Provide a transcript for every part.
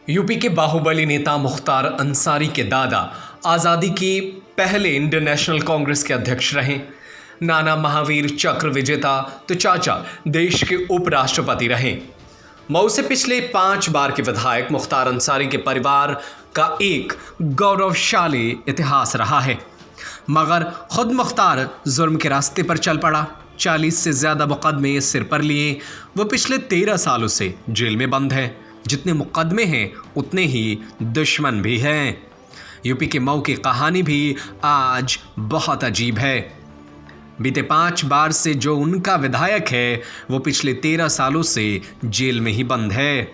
UP के बाहुबली नेता मुख्तार अंसारी के दादा आज़ादी के पहले इंडियन नेशनल कांग्रेस के अध्यक्ष रहे। नाना महावीर चक्र विजेता तो चाचा देश के उपराष्ट्रपति रहे। मऊ से पिछले 5 बार के विधायक मुख्तार अंसारी के परिवार का एक गौरवशाली इतिहास रहा है, मगर खुद मुख्तार जुर्म के रास्ते पर चल पड़ा। 40 से ज़्यादा मुकदमे सिर पर लिए वो पिछले 13 सालों से जेल में बंद है। जितने मुकदमे हैं उतने ही दुश्मन भी हैं। यूपी के मऊ की कहानी भी आज बहुत अजीब है। बीते 5 बार से जो उनका विधायक है वो पिछले 13 सालों से जेल में ही बंद है।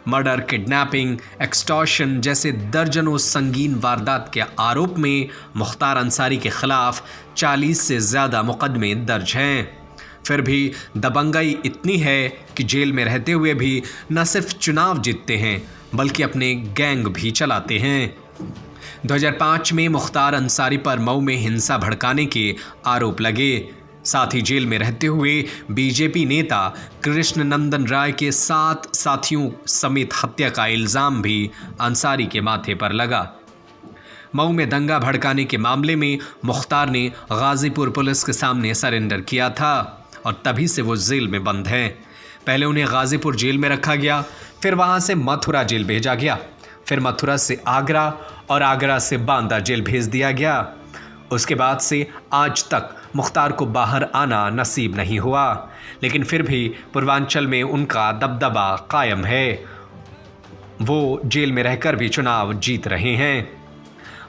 मर्डर, किडनैपिंग, एक्सटॉर्शन जैसे दर्जनों संगीन वारदात के आरोप में मुख्तार अंसारी के खिलाफ 40 से ज़्यादा मुकदमे दर्ज हैं। फिर भी दबंगई इतनी है कि जेल में रहते हुए भी न सिर्फ चुनाव जीतते हैं बल्कि अपने गैंग भी चलाते हैं। 2005 में मुख्तार अंसारी पर मऊ में हिंसा भड़काने के आरोप लगे। साथ ही जेल में रहते हुए बीजेपी नेता कृष्ण नंदन राय के 7 साथियों समेत हत्या का इल्ज़ाम भी अंसारी के माथे पर लगा। मऊ में दंगा भड़काने के मामले में मुख्तार ने गाजीपुर पुलिस के सामने सरेंडर किया था और तभी से वो जेल में बंद हैं। पहले उन्हें गाजीपुर जेल में रखा गया, फिर वहाँ से मथुरा जेल भेजा गया, फिर मथुरा से आगरा और आगरा से बांदा जेल भेज दिया गया। उसके बाद से आज तक मुख्तार को बाहर आना नसीब नहीं हुआ, लेकिन फिर भी पूर्वांचल में उनका दबदबा कायम है। वो जेल में रहकर भी चुनाव जीत रहे हैं।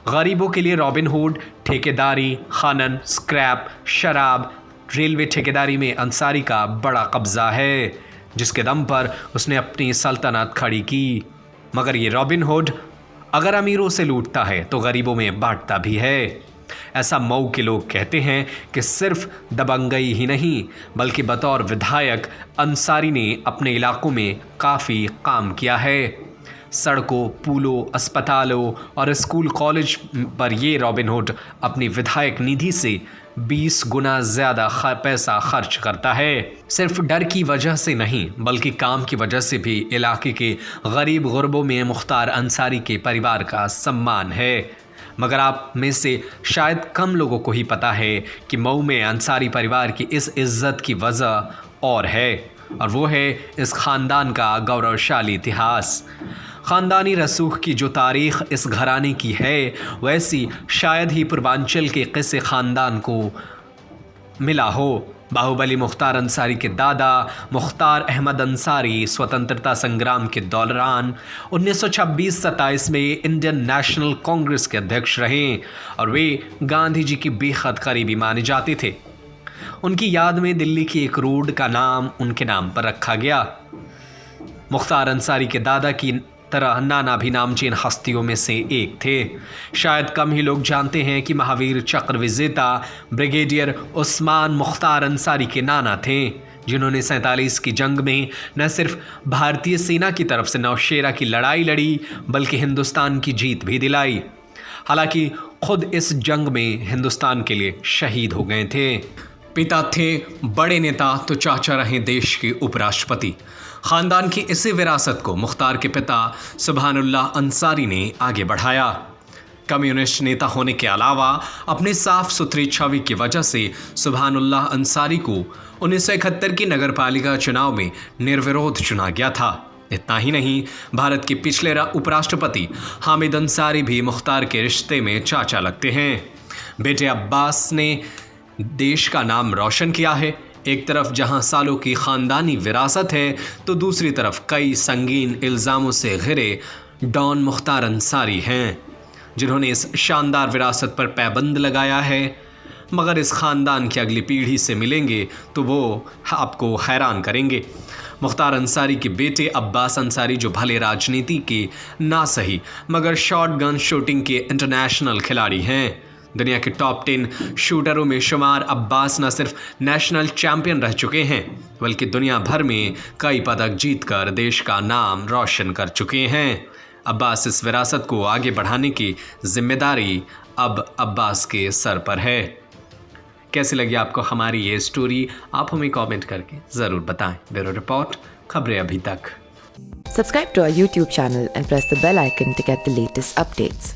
गरीबों के लिए रॉबिनहुड, ठेकेदारी, खनन, स्क्रैप, शराब, रेलवे ठेकेदारी में अंसारी का बड़ा कब्जा है, जिसके दम पर उसने अपनी सल्तनत खड़ी की। मगर ये रॉबिनहुड अगर अमीरों से लूटता है तो गरीबों में बांटता भी है। ऐसा मऊ के लोग कहते हैं कि सिर्फ दबंगई ही नहीं बल्कि बतौर विधायक अंसारी ने अपने इलाकों में काफ़ी काम किया है। सड़कों, पुलों, अस्पतालों और स्कूल कॉलेज पर ये रॉबिनहुड अपनी विधायक निधि से 20 गुना ज़्यादा पैसा खर्च करता है। सिर्फ डर की वजह से नहीं बल्कि काम की वजह से भी इलाके के गरीब गुरबों में मुख्तार अंसारी के परिवार का सम्मान है। मगर आप में से शायद कम लोगों को ही पता है कि मऊ में अंसारी परिवार की इस इज्जत की वजह और है, और वो है इस ख़ानदान का गौरवशाली इतिहास। ख़ानदानी रसूख की जो तारीख़ इस घराने की है वैसी शायद ही पूर्वांचल के किसी ख़ानदान को मिला हो। बाहुबली मुख्तार अंसारी के दादा मुख्तार अहमद अंसारी स्वतंत्रता संग्राम के दौरान 1926-27 में इंडियन नेशनल कांग्रेस के अध्यक्ष रहे और वे गांधी जी की बेहद करीबी माने जाते थे। उनकी याद में दिल्ली की एक रोड का नाम उनके नाम पर रखा गया। मुख्तार अंसारी के दादा की तरह नाना भी नामचीन हस्तियों में से एक थे। शायद कम ही लोग जानते हैं कि महावीर चक्र विजेता ब्रिगेडियर उस्मान मुख्तार अंसारी के नाना थे, जिन्होंने 47 की जंग में न सिर्फ भारतीय सेना की तरफ से नौशेरा की लड़ाई लड़ी बल्कि हिंदुस्तान की जीत भी दिलाई। हालांकि खुद इस जंग में हिंदुस्तान के लिए शहीद हो गए थे। पिता थे बड़े नेता तो चाचा रहे देश के उपराष्ट्रपति। ख़ानदान की इसी विरासत को मुख्तार के पिता सुभानुल्लाह अंसारी ने आगे बढ़ाया। कम्युनिस्ट नेता होने के अलावा अपने साफ सुथरी छवि की वजह से सुभानुल्लाह अंसारी को 1971 की नगरपालिका चुनाव में निर्विरोध चुना गया था। इतना ही नहीं, भारत के पिछले उपराष्ट्रपति हामिद अंसारी भी मुख्तार के रिश्ते में चाचा लगते हैं। बेटे अब्बास ने देश का नाम रोशन किया है। एक तरफ जहां सालों की ख़ानदानी विरासत है तो दूसरी तरफ कई संगीन इल्ज़ामों से घिरे डॉन मुख्तार अंसारी हैं, जिन्होंने इस शानदार विरासत पर पाबंद लगाया है। मगर इस ख़ानदान की अगली पीढ़ी से मिलेंगे तो वो आपको हैरान करेंगे। मुख्तार अंसारी के बेटे अब्बास अंसारी जो भले राजनीति के ना सही मगर शॉट गन शूटिंग के इंटरनेशनल खिलाड़ी हैं। दुनिया के टॉप 10 शूटरों में शुमार अब्बास न सिर्फ नेशनल चैंपियन रह चुके हैं बल्कि दुनिया भर में कई पदक जीतकर देश का नाम रोशन कर चुके हैं। अब्बास इस विरासत को आगे बढ़ाने की जिम्मेदारी अब अब्बास के सर पर है। कैसी लगी आपको हमारी ये स्टोरी? आप हमें कमेंट करके ज़रूर बताएं। ब्यूरो रिपोर्ट, खबरें अभी तक। Subscribe to our YouTube channel and press the bell icon to get the latest updates.